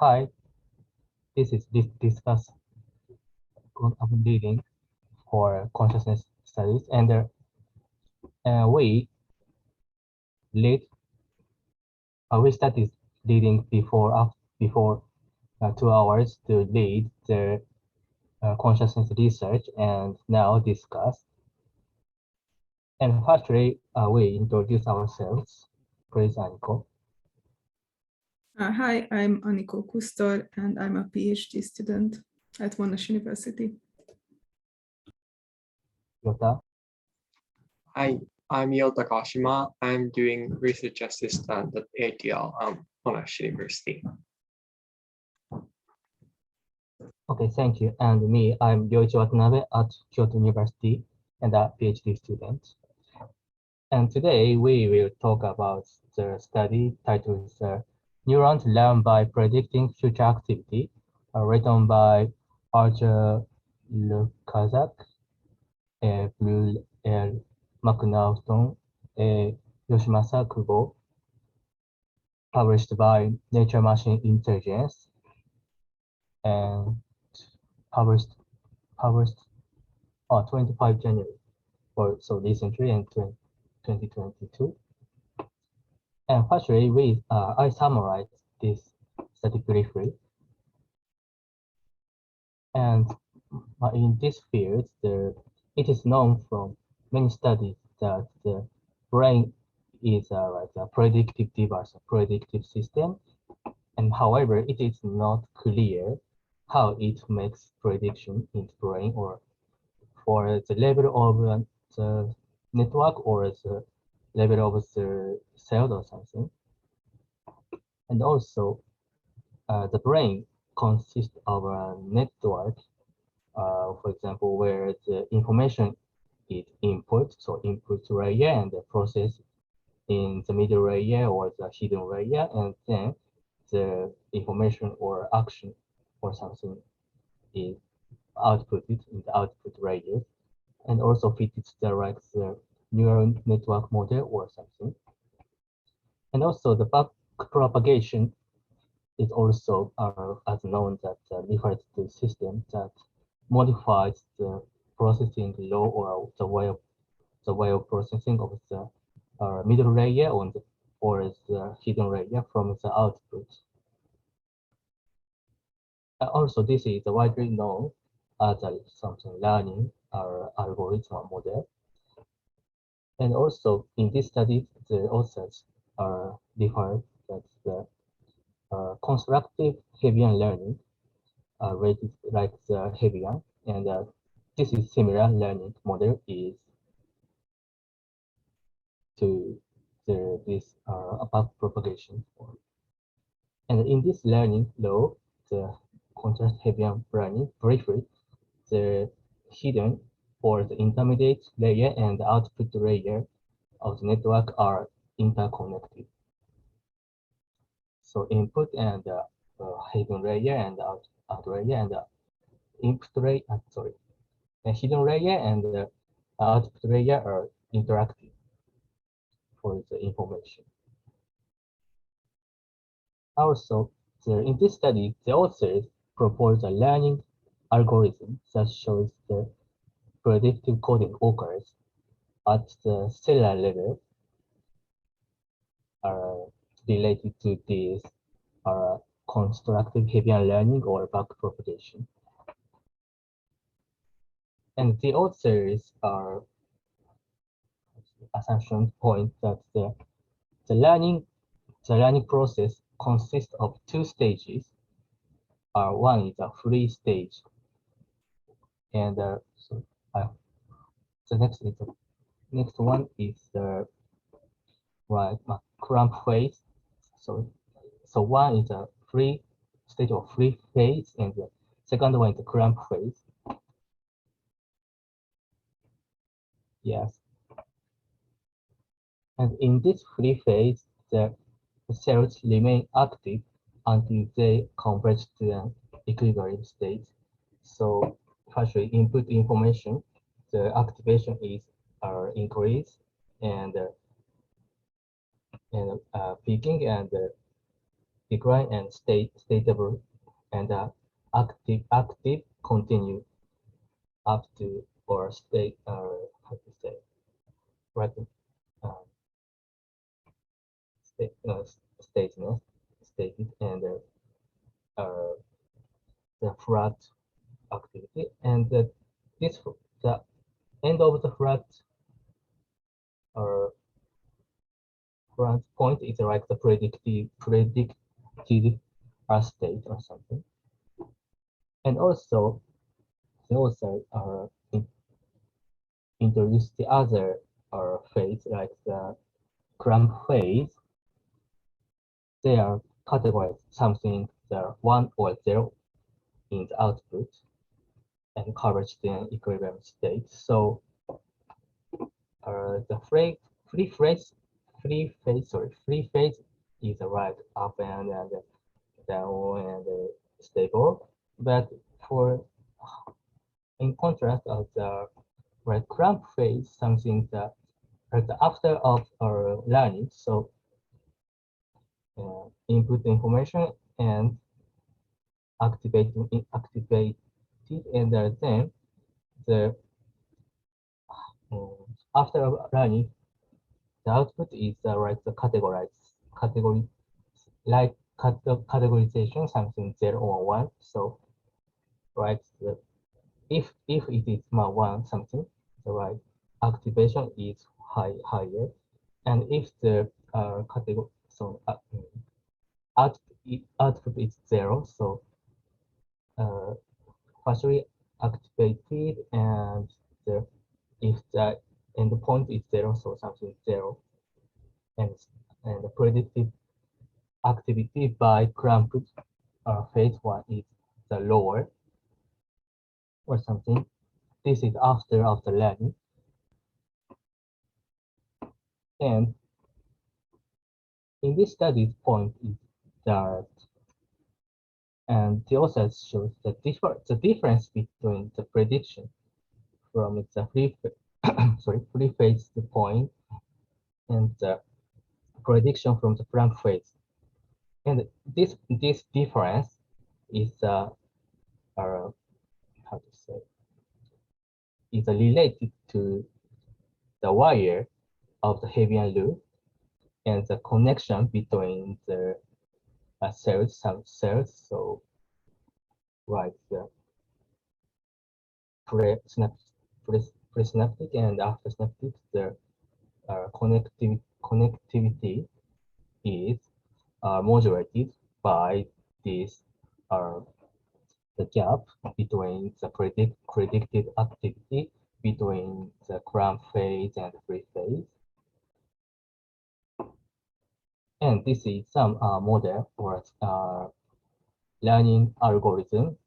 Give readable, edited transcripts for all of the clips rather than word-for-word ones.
Hi, this is discuss leading for consciousness studies, and we lead we studied leading before 2 hours to lead the consciousness research, and now discuss. And firstly, we introduce ourselves. Please, Aniko. Hi, I'm Aniko Kustor, and I'm a PhD student at Monash University. Yota. Hi, I'm Yota Kashima. I'm doing research assistant at ATL, Monash University. Okay, thank you. And me, I'm Ryoichi Watanabe at Kyoto University and a PhD student. And today we will talk about the study titled Neurons Learn by Predicting Future Activity, written by Archer Lukazak, Blue L. McNaughton, Yoshimasa Kubo, published by Nature Machine Intelligence, and published 25 January, so recently in 2022. And firstly, I summarize this study briefly. And in this field, it is known from many studies that the brain is like a predictive device, a predictive system. And however, it is not clear how it makes prediction in the brain, or for the level of the network or the level of the cell or something. And also, the brain consists of a network, for example, where the information is input, so input layer, and the process in the middle layer or the hidden layer, and then the information or action or something is outputted in the output layer, and also fitted the like the neural network model or something. And also the back propagation is also as known that refers to system that modifies the processing law or the way of processing of the middle layer or the hidden layer from the output. Also, this is widely known as something learning algorithm or model. And also, in this study, the authors refer that the constructive Hebbian learning rated like the Hebbian, and this is similar learning model is to this back propagation. And in this learning law, the contrast Hebbian learning, briefly, the hidden or the intermediate layer and the output layer of the network are interconnected. So input and hidden layer and out layer and input layer, the hidden layer and the output layer are interactive for the information. Also, in this study, the authors propose a learning algorithm that shows the predictive coding occurs at the cellular level related to this constructive Hebbian learning or back propagation. And the authors are assumption point that the learning process consists of two stages. One is a free stage, and so the next one is the cramp phase. So one is a free stage or free phase, and the second one is the cramp phase. Yes. And in this free phase, the cells remain active until they converge to an equilibrium state. So firstly, input information, the activation is increased and peaking, and decline and stable and active continue up to or state how to say right stated and the flat activity and the end of the flat point is like the predicted state or something. And also they also introduce the other phase like the cramp phase. They are categorized something the 1 or 0 in the output and coverage the equilibrium state. So the free phase is right up and down and stable. But for in contrast of the right cramp phase, something that after of learning, so input information and activated and then the after learning the output is like the category like categorization something 0 or 1. So right if it is 1 something, the right activation is higher, and if the category so output is 0, so partially activated, and if the endpoint is 0, so something 0, and the predicted activity by cramped phase 1 is the lower or something. This is after learning, and in this study point is that and the authors shows the difference between the prediction from the free phase point and the prediction from the cramp phase. And this difference is how to say is related to the wire of the Hebbian loop and the connection between the some cells. So right the presynaptic and aftersynaptic, the connectivity is modulated by this the gap between the predicted activity between the cramp phase and free phase. And this is some model or learning algorithm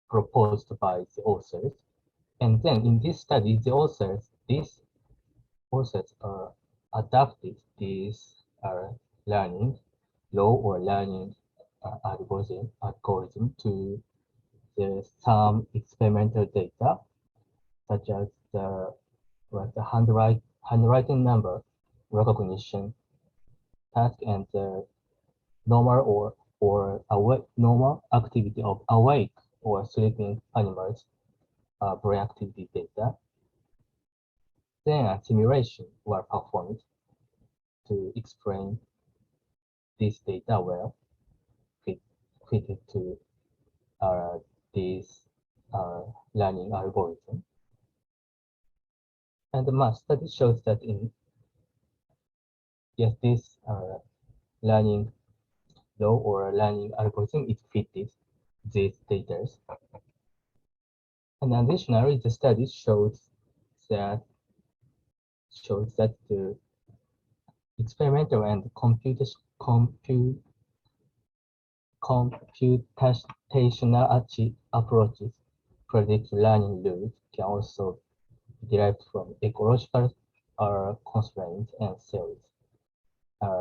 proposed by the authors. And then in this study, these authors adapted this learning law or learning algorithm to some experimental data, such as the handwriting number recognition task and the normal or normal activity of awake or sleeping animals brain activity data. Then a simulation were performed to explain this data well fitted to this learning algorithm. And the study shows that this learning law or learning algorithm is fitted these data. And additionally, the study shows that the experimental and computational approaches predict learning loops can also be derived from ecological constraints and cells,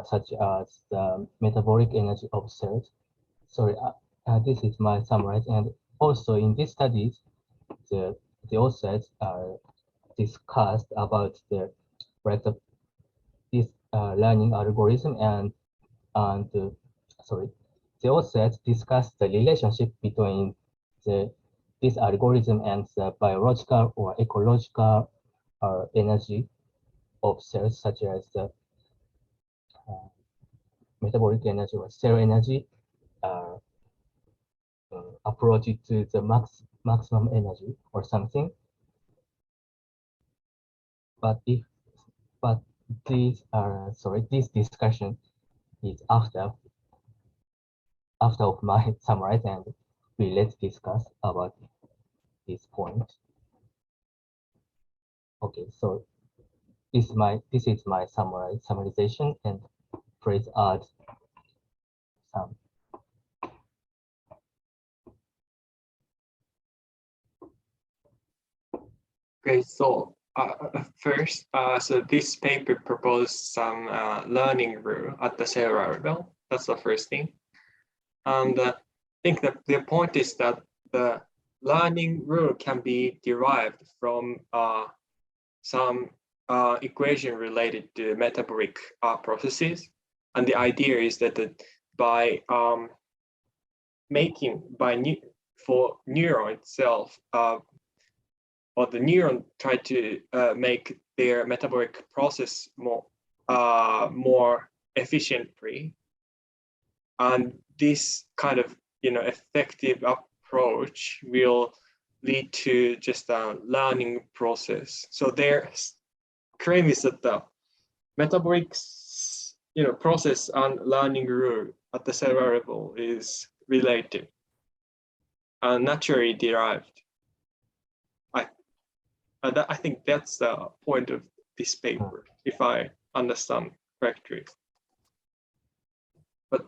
such as the metabolic energy of cells. Sorry, this is my summary. And also in these studies, the authors discussed about this learning algorithm and sorry, the authors discuss the relationship between this algorithm and the biological or ecological energy of cells, such as the metabolic energy or cell energy, approach to the maximum energy or something. But this discussion is after of my summary, and let's discuss about this point. Okay, so this is my summarization, and please add some. Okay, so first, so this paper proposed some learning rule at the cellular level. That's the first thing. And I think that the point is that the learning rule can be derived from some equation related to metabolic processes. And the idea is that by for neuron itself, or the neuron try to make their metabolic process more efficiently, and this kind of effective approach will lead to just a learning process. So their claim is that the metabolic process and learning rule at the cellular level is related and naturally derived. I think that's the point of this paper, if I understand correctly. But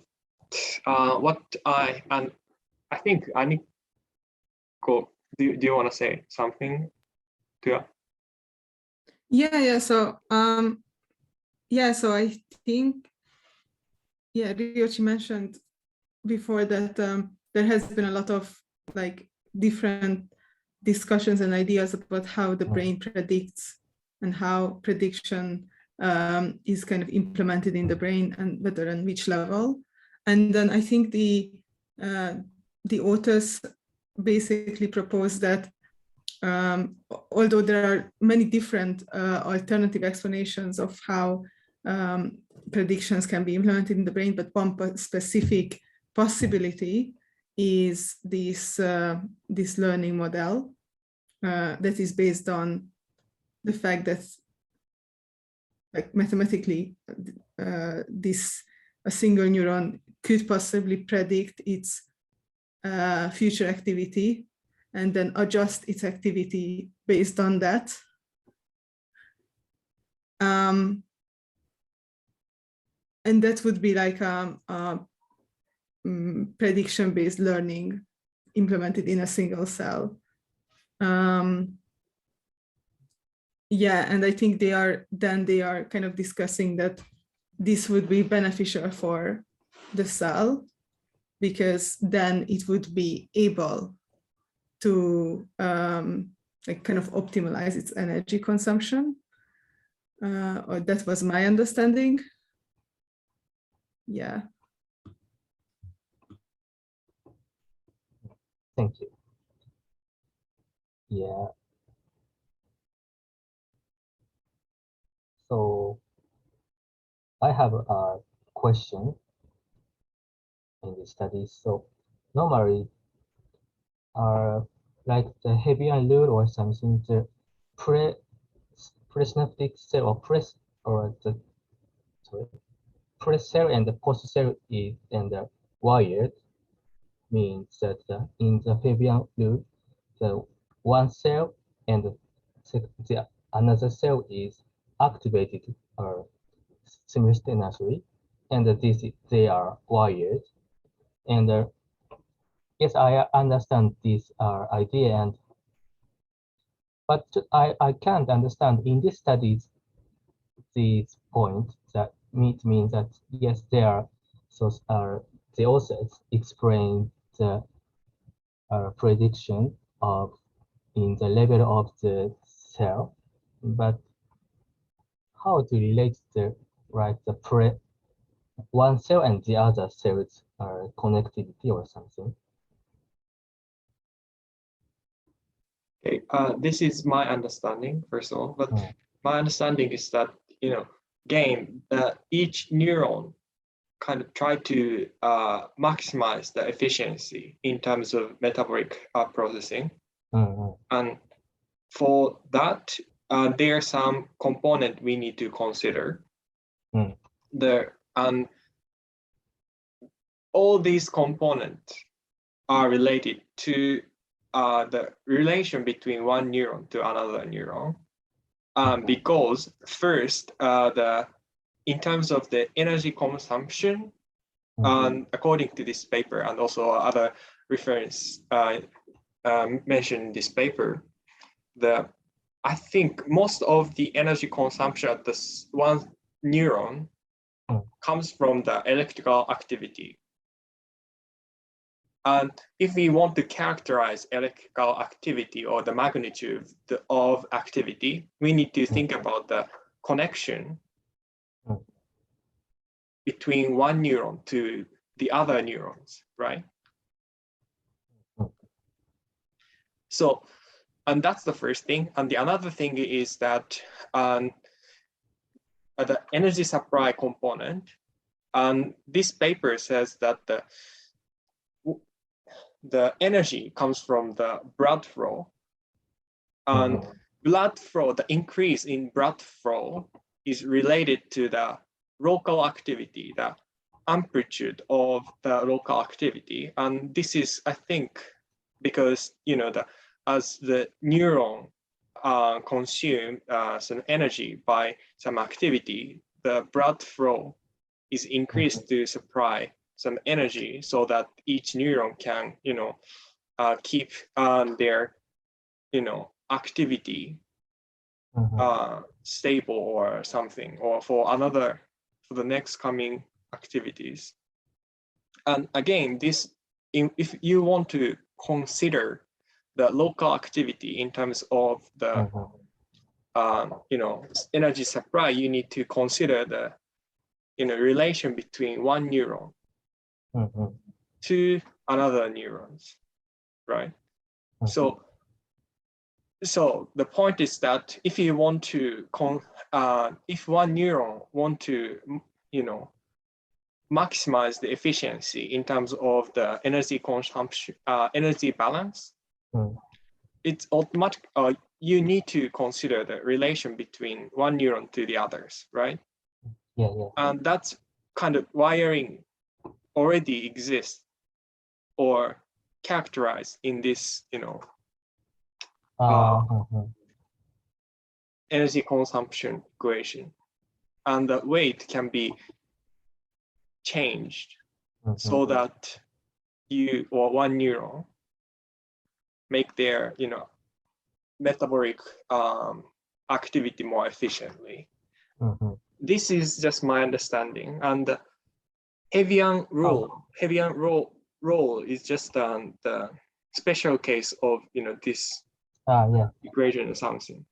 I think I need go. Do you want to say something? Yeah. So so I think Ryochi mentioned before that there has been a lot of different discussions and ideas about how the brain predicts and how prediction is kind of implemented in the brain, and whether and which level. And then I think the authors basically propose that although there are many different alternative explanations of how predictions can be implemented in the brain, but one specific possibility is this learning model that is based on the fact that, mathematically, a single neuron could possibly predict its future activity and then adjust its activity based on that. And that would be like prediction-based learning implemented in a single cell. And I think they are kind of discussing that this would be beneficial for the cell, because then it would be able to kind of optimize its energy consumption. Or that was my understanding. Yeah. Thank you. Yeah. So I have a question in the study. So normally, like the Hebbian rule or something, the presynaptic cell or pre-cell and the post-cell is wired, means that in the Hebbian rule, the one cell and the another cell is activated simultaneously, and they are wired. And yes, I understand this idea, but I can't understand in this studies this point that means that yes, the authors explain the prediction of in the level of the cell, but how to relate the right, one cell and the other cells connectivity or something. Okay, this is my understanding, first of all, but my understanding is that, again, each neuron kind of try to maximize the efficiency in terms of metabolic processing. And for that, there are some component we need to consider. And all these components are related to the relation between one neuron to another neuron. Because first, in terms of the energy consumption, according to this paper and also other reference mentioned in this paper, I think most of the energy consumption at this one neuron comes from the electrical activity. And if we want to characterize electrical activity or the magnitude of activity, we need to think about the connection between one neuron to the other neurons, right? So, and that's the first thing. And the another thing is that the energy supply component, and this paper says that the energy comes from the blood flow, and blood flow, the increase in blood flow is related to the local activity, the amplitude of the local activity. And this is, I think, because, as the neuron consume some energy by some activity, the blood flow is increased to supply some energy so that each neuron can, keep their, activity stable or something, or for the next coming activities. And again, if you want to consider the local activity in terms of the, energy supply, you need to consider the, relation between one neuron to another neurons, right? So the point is that if you want to, if one neuron want to, maximize the efficiency in terms of the energy consumption, energy balance, it's automatic. You need to consider the relation between one neuron to the others, right? And that's kind of wiring already exists or characterized in this, energy consumption equation, and the weight can be changed so that you or one neuron make their, metabolic activity more efficiently. This is just my understanding, and the Hevian rule is just the special case of this equation or something.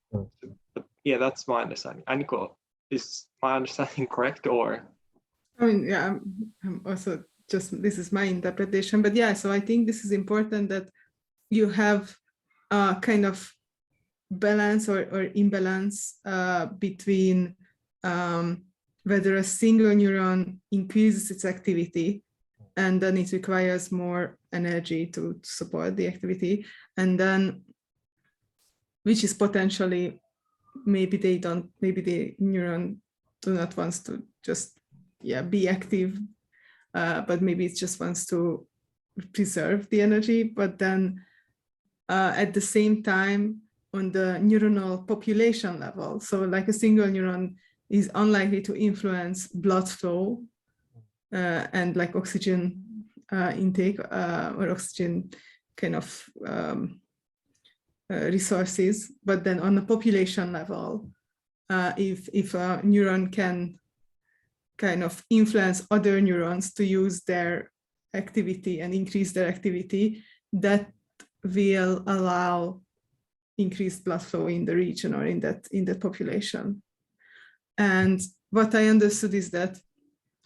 But yeah, that's my understanding. Aniko, is my understanding correct, or? I mean, yeah, I'm also just, this is my interpretation, but yeah, so I think this is important that you have a kind of balance or imbalance between whether a single neuron increases its activity and then it requires more energy to support the activity, and then which is potentially maybe the neuron do not wants to just be active, but maybe it just wants to preserve the energy. But then at the same time, on the neuronal population level, so like a single neuron is unlikely to influence blood flow and like oxygen intake or oxygen kind of resources. But then on the population level, if a neuron can kind of influence other neurons to use their activity and increase their activity, that will allow increased blood flow in the region or in that population. And what I understood is that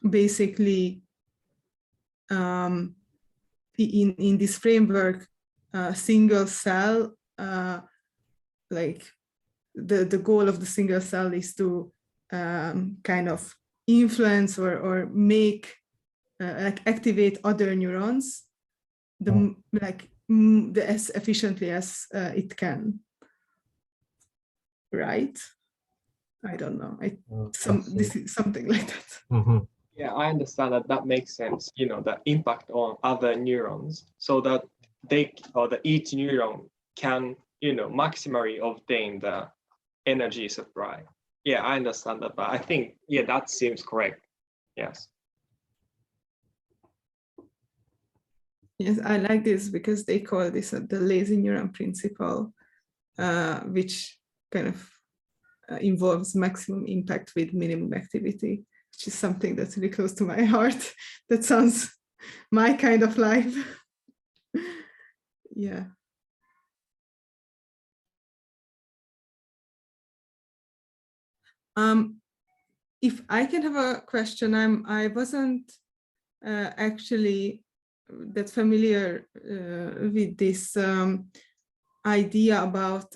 basically in this framework, single cell, like the goal of the single cell is to kind of influence or make like activate other neurons as efficiently as it can, right? I don't know. This is something like that. Mm-hmm. Yeah, I understand that that makes sense. You know, the impact on other neurons, so that each neuron can, you know, maximally obtain the energy supply. Yeah, I understand that, but I think, yeah, that seems correct. Yes. Yes, I like this because they call this the lazy neuron principle, which kind of involves maximum impact with minimum activity, which is something that's really close to my heart. That sounds my kind of life. Yeah. If I can have a question, I wasn't actually that familiar with this idea about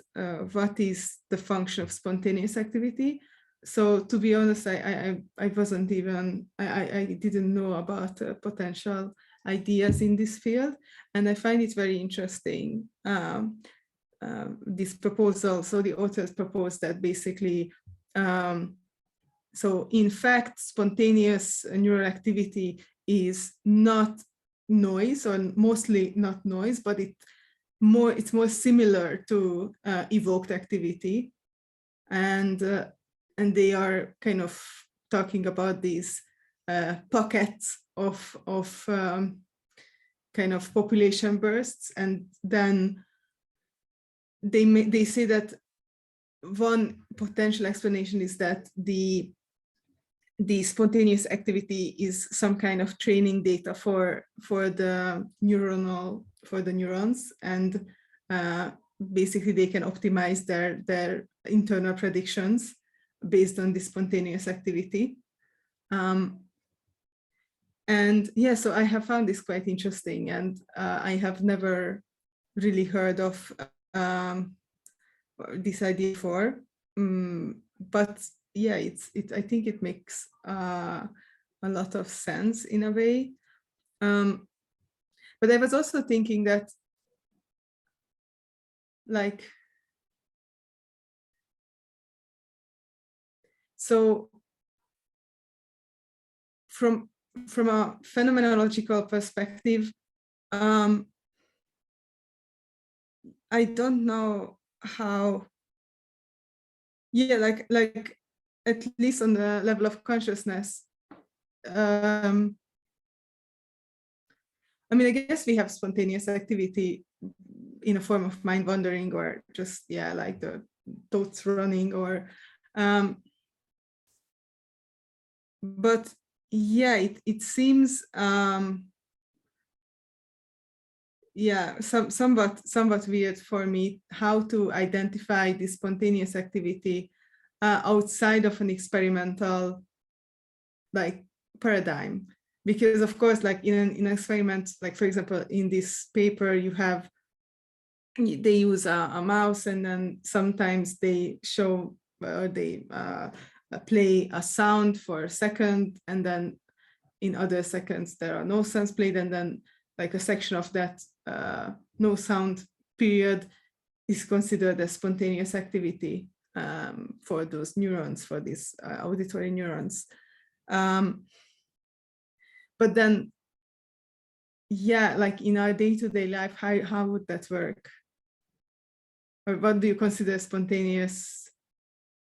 what is the function of spontaneous activity. So to be honest, I wasn't even, I didn't know about potential ideas in this field. And I find it very interesting, this proposal. So the authors proposed that basically, so in fact, spontaneous neural activity is not noise, or mostly not noise, but it's more similar to evoked activity, and they are kind of talking about these pockets of kind of population bursts, and then they say that one potential explanation is that the spontaneous activity is some kind of training data for the neurons, and basically they can optimize their internal predictions based on the spontaneous activity. And yeah, so I have found this quite interesting, and I have never really heard of this idea before, but yeah, I think it makes a lot of sense in a way. But I was also thinking that, like, so from a phenomenological perspective, I don't know how, yeah, like at least on the level of consciousness, I mean, I guess we have spontaneous activity in a form of mind wandering, or just, yeah, like the thoughts running, or but yeah, it seems yeah, somewhat weird for me how to identify the spontaneous activity outside of an experimental like paradigm, because of course, like in an experiment, like for example in this paper, they use a mouse, and then sometimes they show they play a sound for a second, and then in other seconds there are no sounds played, and then like a section of that no sound period is considered as spontaneous activity for those neurons, for these auditory neurons. But then, yeah, like in our day-to-day life, how would that work? Or what do you consider spontaneous?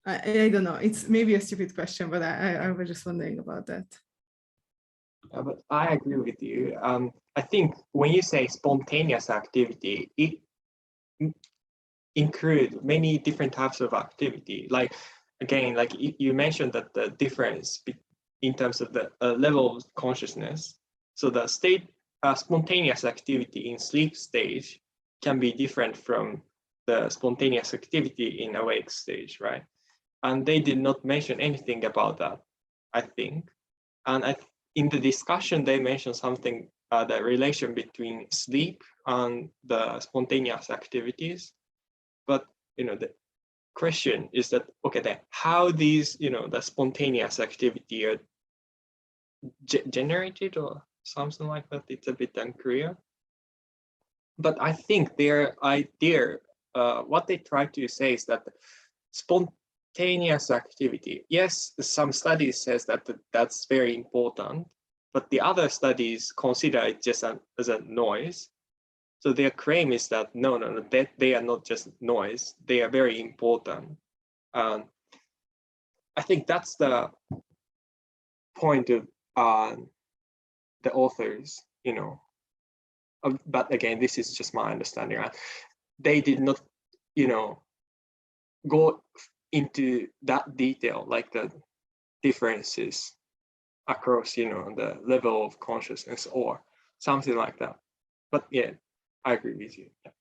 I don't know. It's maybe a stupid question, but I was just wondering about that. But I agree with you. I think when you say spontaneous activity, it includes many different types of activity. Like, again, like you mentioned that the difference in terms of the level of consciousness. So the spontaneous activity in sleep stage can be different from the spontaneous activity in awake stage, right? and they did not mention anything about that, I think. And in the discussion, they mentioned something, the relation between sleep and the spontaneous activities. But, the question is that, okay, then how these, the spontaneous activity are generated or something like that, it's a bit unclear. But I think their idea, what they try to say is that spontaneous activity, yes, some studies says that that's very important, but the other studies consider it just as a noise. So their claim is that no, they are not just noise, they are very important. I think that's the point of the authors, but again, this is just my understanding. They did not, go into that detail, like the differences across, the level of consciousness or something like that. But yeah, I agree with you. Yeah.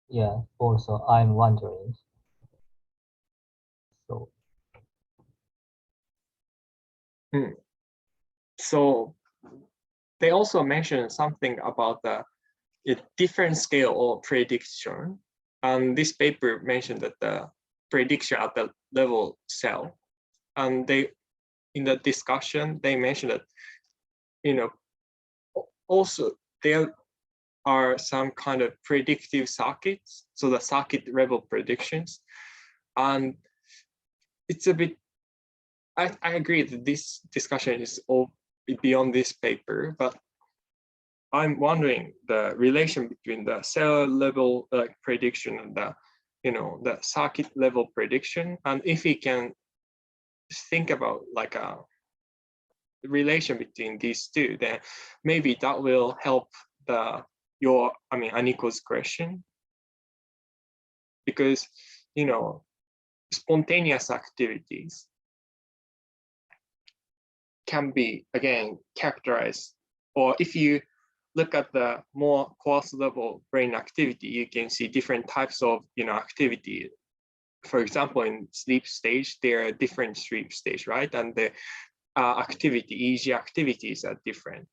Yeah, also I'm wondering. So So they also mentioned something about the different scale of prediction. And this paper mentioned that the prediction at the level cell. And they, in the discussion, they mentioned that, also there are some kind of predictive circuits, so the circuit level predictions. And it's a bit, I agree that this discussion is all beyond this paper, but I'm wondering the relation between the cell level prediction and the, the circuit level prediction, and if we can think about like a relation between these two, then maybe that will help Aniko's question, because spontaneous activities can be again characterized, or if you look at the more coarse level brain activity, you can see different types of activity. For example, in sleep stage, there are different sleep stage, right? And the EEG activities are different.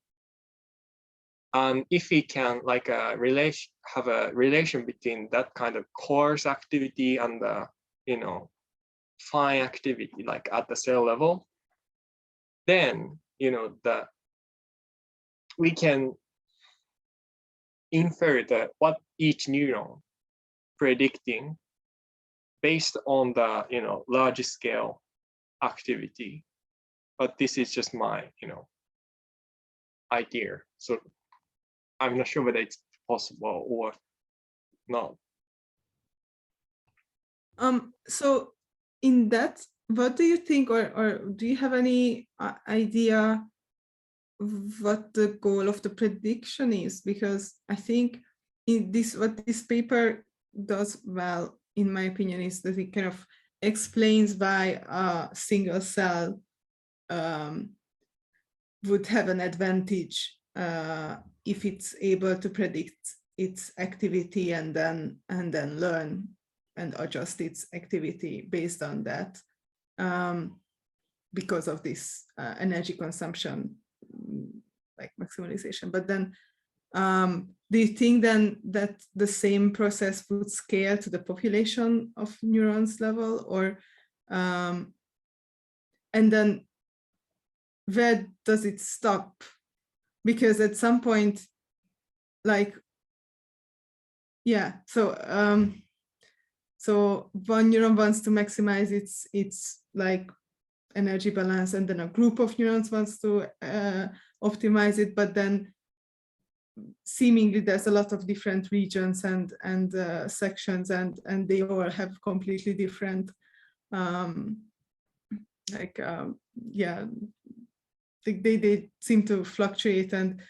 And if we can have a relation between that kind of coarse activity and the fine activity, like at the cell level, then we can infer what each neuron predicting based on the large scale activity. But this is just my idea, so I'm not sure whether it's possible or not. So in that, what do you think, or do you have any idea what the goal of the prediction is? Because I think what this paper does well, in my opinion, is that it kind of explains why a single cell would have an advantage if it's able to predict its activity and then learn and adjust its activity based on that, because of this energy consumption, like maximalization. But then do you think then that the same process would scale to the population of neurons level, or and then where does it stop? Because at some point, like, yeah, so so one neuron wants to maximize its like energy balance, and then a group of neurons wants to optimize it, but then seemingly there's a lot of different regions and sections, and they all have completely different yeah, they seem to fluctuate. And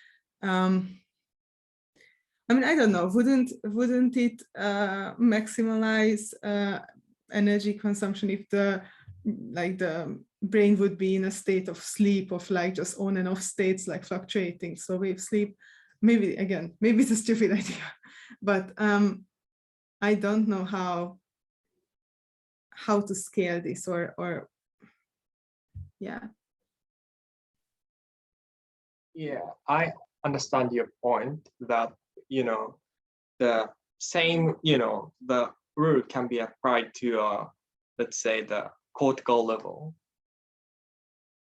I mean, I don't know, wouldn't it maximize energy consumption if the like the brain would be in a state of sleep, of like just on and off states, like fluctuating. So wave sleep, maybe again, maybe it's a stupid idea, but I don't know how to scale this or yeah. Yeah, I understand your point that, the same, the rule can be applied to, let's say, the cortical level.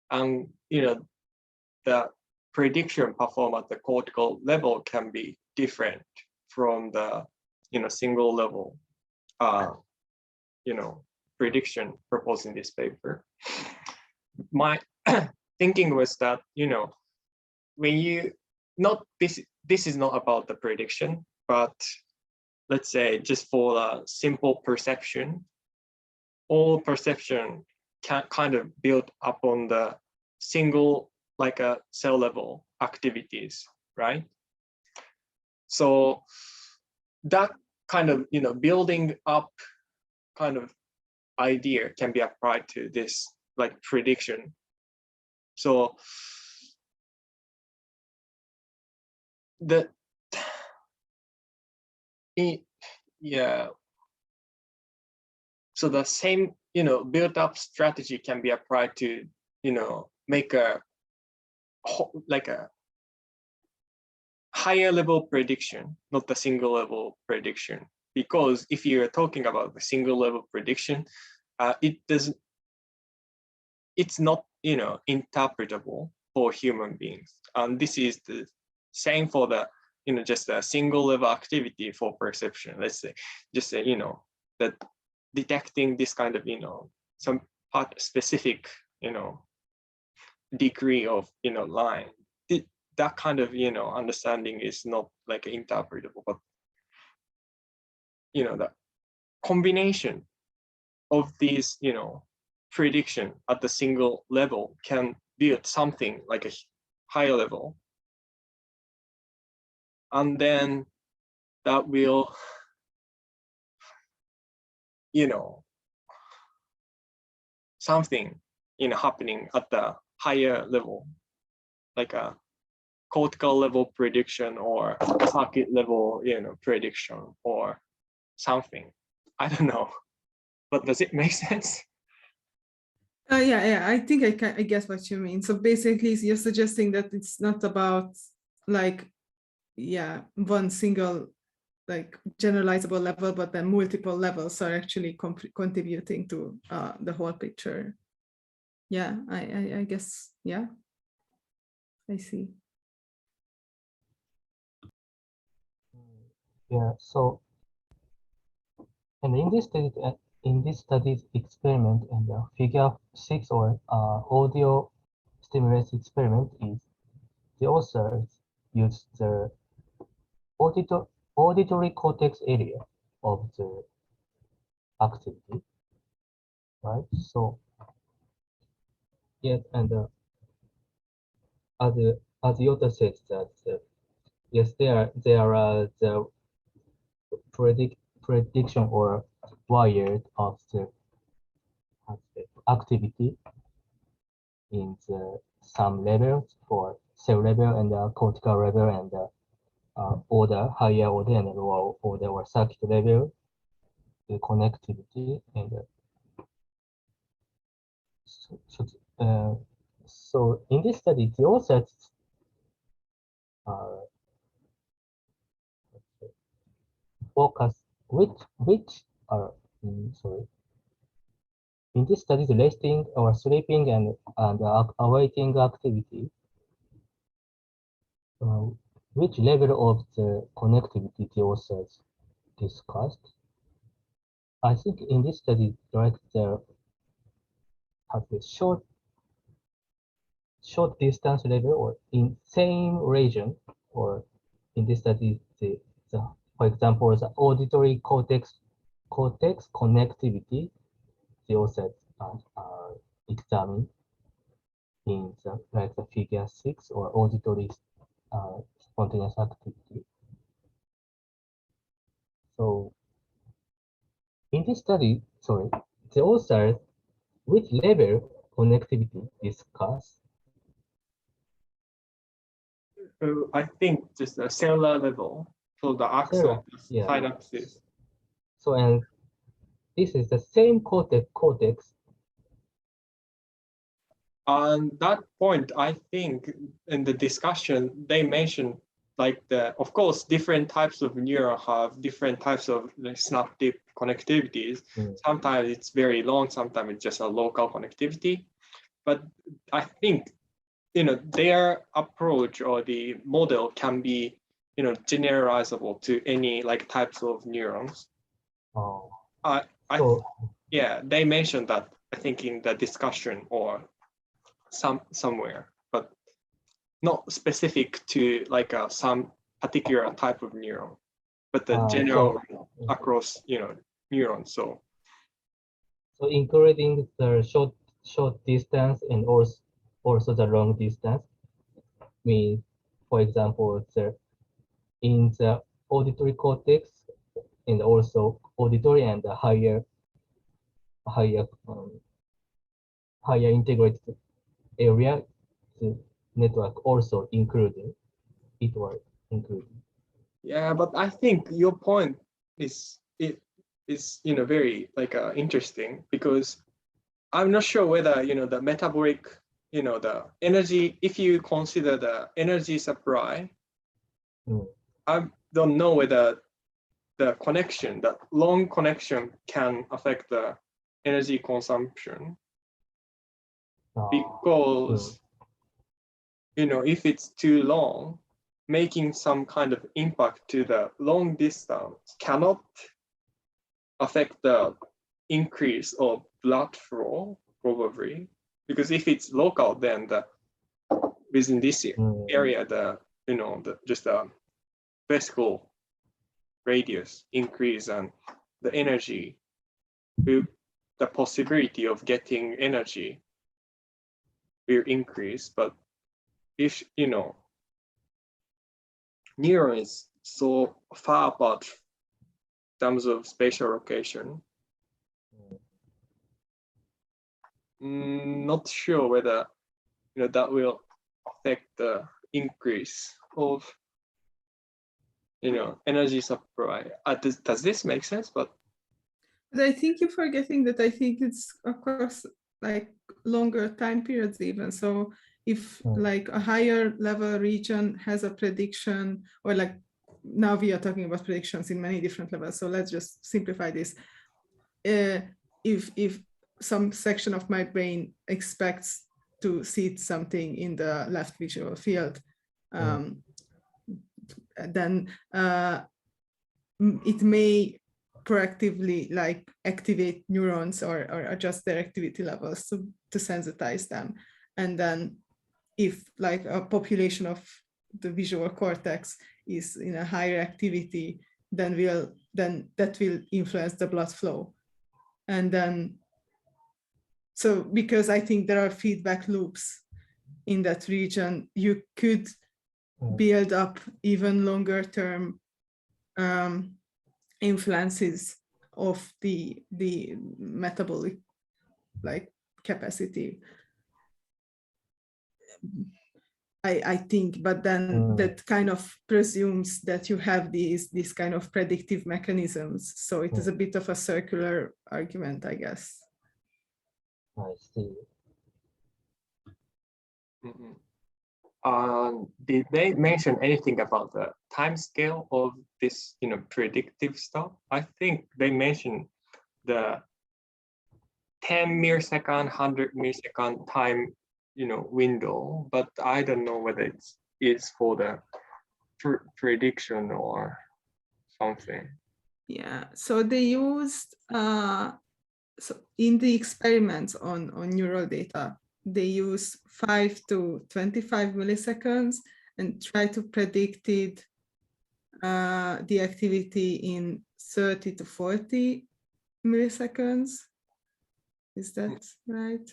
And, the prediction performed at the cortical level can be different from the, single level, prediction proposed in this paper. My thinking was that, when you this is not about the prediction, but let's say just for the simple perception, all perception can kind of build upon the single, like a cell level activities, right? So that kind of, building up kind of idea can be applied to this, like, prediction. So yeah, so the same, built up strategy can be applied to, make a higher level prediction, not the single level prediction. Because if you're talking about the single level prediction, it's not, interpretable for human beings. And this is the same for the, just a single level activity for perception. Let's say, just say, that detecting this kind of, some part specific, degree of, line. That kind of, understanding is not like interpretable, but, the combination of these, prediction at the single level can build something like a higher level. And then that will, something, happening at the higher level, like a cortical level prediction or circuit level, prediction or something. I don't know, but does it make sense? Yeah, I think I guess what you mean. So basically, you're suggesting that it's not about like, yeah, one single like generalizable level, but then multiple levels are actually contributing to the whole picture. Yeah, I guess, yeah, I see. Yeah, so, and in this study's experiment, and the figure 6 or audio stimulus experiment, is the authors used the auditory cortex area of the activity, right? So, yes, and as the author says that yes, there are the prediction or wired of the activity in some levels for cell level and cortical level and higher order and lower order or circuit level, the connectivity and so in this study, the authors focus which are sorry. In this study, the resting or sleeping and awaiting activity, which level of the connectivity the authors discussed? I think in this study, like there has a short distance level or in same region, or in this study, for example, the auditory cortex connectivity, the authors are examined in the figure 6 or auditory spontaneous activity. So in this study, the authors which level connectivity discuss? I think just a cellular level, so the axon Yeah. synapses. So, and this is the same cortex. On that point, I think in the discussion, they mentioned like of course, different types of neuron have different types of synaptic connectivities. Sometimes it's very long, sometimes it's just a local connectivity. But I think, their approach or the model can be, generalizable to any like types of neurons. Oh. Yeah, they mentioned that, I think, in the discussion or somewhere, but not specific to like some particular type of neuron, but the general across neurons. So including the short distance and also the long distance means, for example, in the auditory cortex and also auditory and the higher integrated area, the network also including. Yeah, but I think your point is very like interesting, because I'm not sure whether the metabolic, the energy, if you consider the energy supply, I don't know whether the connection, the long connection, can affect the energy consumption, because if it's too long, making some kind of impact to the long distance cannot affect the increase of blood flow, probably, because if it's local, then within this area, just the vesicle radius increase, and the energy, the possibility of getting energy will increase. But if neuron is so far apart in terms of spatial location, not sure whether that will affect the increase of energy supply. Does this make sense? But I think you're forgetting that I think it's across like longer time periods even. So if like a higher level region has a prediction, or like now we are talking about predictions in many different levels. So let's just simplify this. If some section of my brain expects to see something in the left visual field, then it may proactively like activate neurons or adjust their activity levels to sensitize them. And then if like a population of the visual cortex is in a higher activity, then that will influence the blood flow. And then, so because I think there are feedback loops in that region, you could build up even longer term influences of the metabolic like capacity, I think, but then that kind of presumes that you have these kind of predictive mechanisms. So it is a bit of a circular argument, I guess. I see. Did they mention anything about the time scale of this, predictive stuff? I think they mentioned the 10 millisecond, 100 millisecond time, window, but I don't know whether it is for the prediction or something. Yeah, so they used, so in the experiments on neural data, they use 5 to 25 milliseconds and try to predict it, the activity in 30 to 40 milliseconds. Is that right?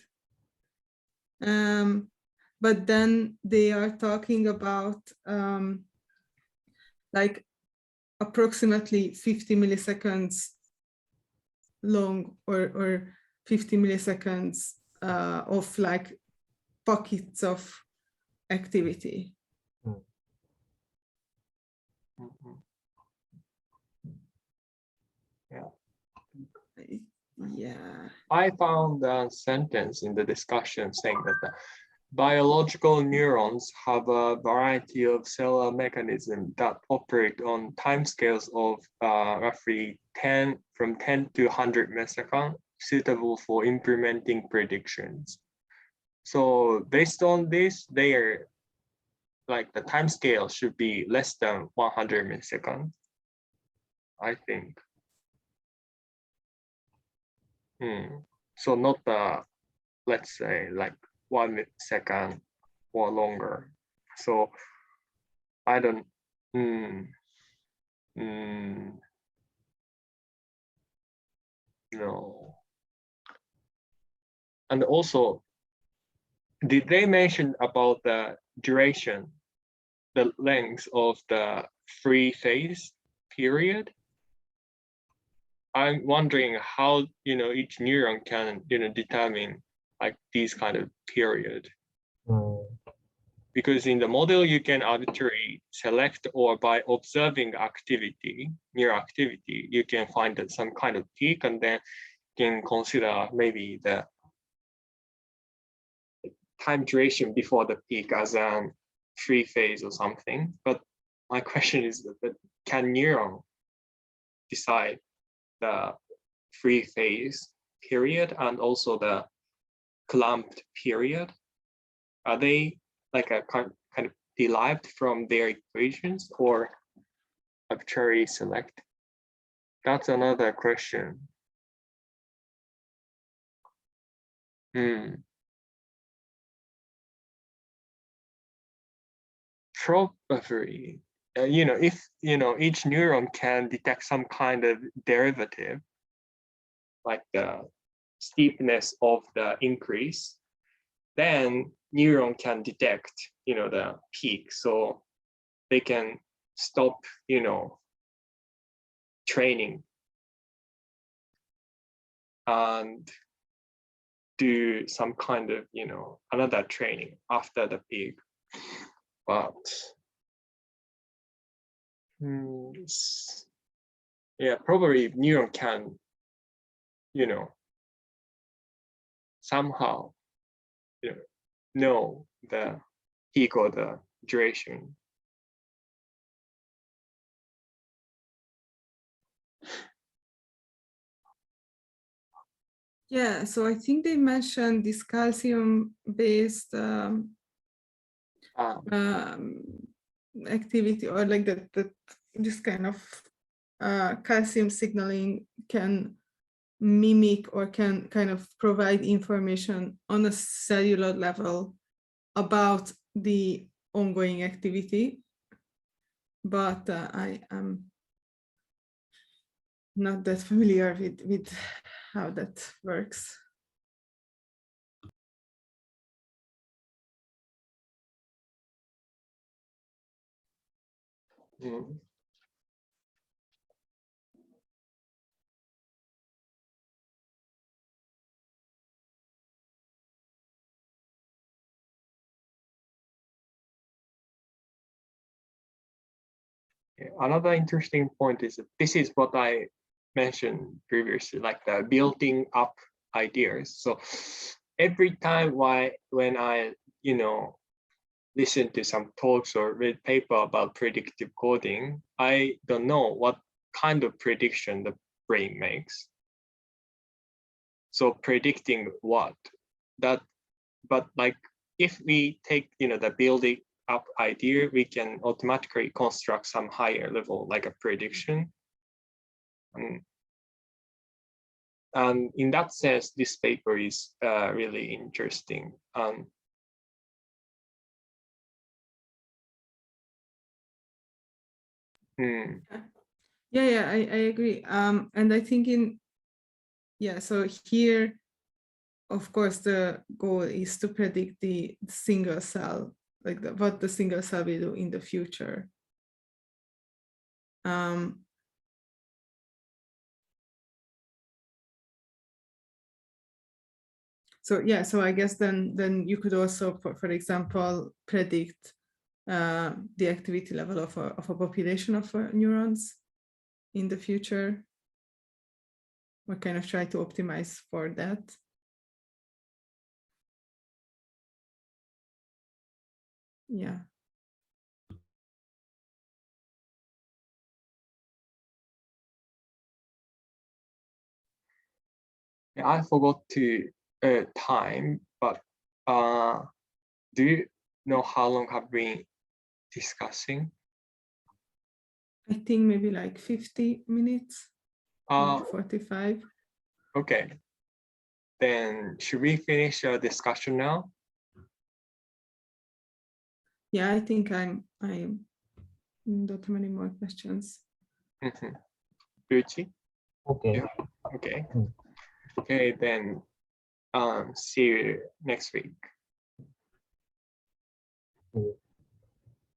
But then they are talking about like approximately 50 milliseconds long or 50 milliseconds of like pockets of activity. Yeah. Yeah. I found a sentence in the discussion saying that the biological neurons have a variety of cellular mechanisms that operate on timescales of roughly 10 to 100 milliseconds, suitable for implementing predictions. So based on this, they are like the timescale should be less than 100 milliseconds, I think. So not let's say like 1 second or longer. So I don't no. And also, did they mention about the duration, the length of the free phase period? I'm wondering how each neuron can determine like these kind of period. Because in the model you can arbitrarily select, or by observing activity, neural activity, you can find some kind of peak, and then can consider maybe the time duration before the peak as a free phase or something. But my question is that can neuron decide the free phase period and also the clamped period? Are they like a kind of derived from their equations or arbitrarily select? That's another question. Probably, if each neuron can detect some kind of derivative, like the steepness of the increase, then neuron can detect the peak, so they can stop training and do some kind of another training after the peak. But yeah, probably neuron can somehow know the peak or the duration. Yeah, so I think they mentioned this calcium-based activity, or like that this kind of calcium signaling can mimic or can kind of provide information on a cellular level about the ongoing activity. But I am not that familiar with how that works. Another interesting point is that this is what I mentioned previously, like the building up ideas. So every time when I listen to some talks or read paper about predictive coding, I don't know what kind of prediction the brain makes. So predicting what? But like if we take the building up idea, we can automatically construct some higher level like a prediction. And in that sense, this paper is really interesting. Yeah, I agree. And I think so here, of course, the goal is to predict the single cell, like what the single cell will do in the future. So yeah, so I guess then you could also, for example, predict the activity level of a population of neurons in the future, or kind of try to optimize for that. Yeah. I forgot to time, but do you know how long have we been discussing? I think maybe like 50 minutes, maybe 45. Okay. Then should we finish our discussion now? Yeah, I think I don't have any more questions. Ruchi? Okay. Okay. Mm. Okay, then see you next week. Mm.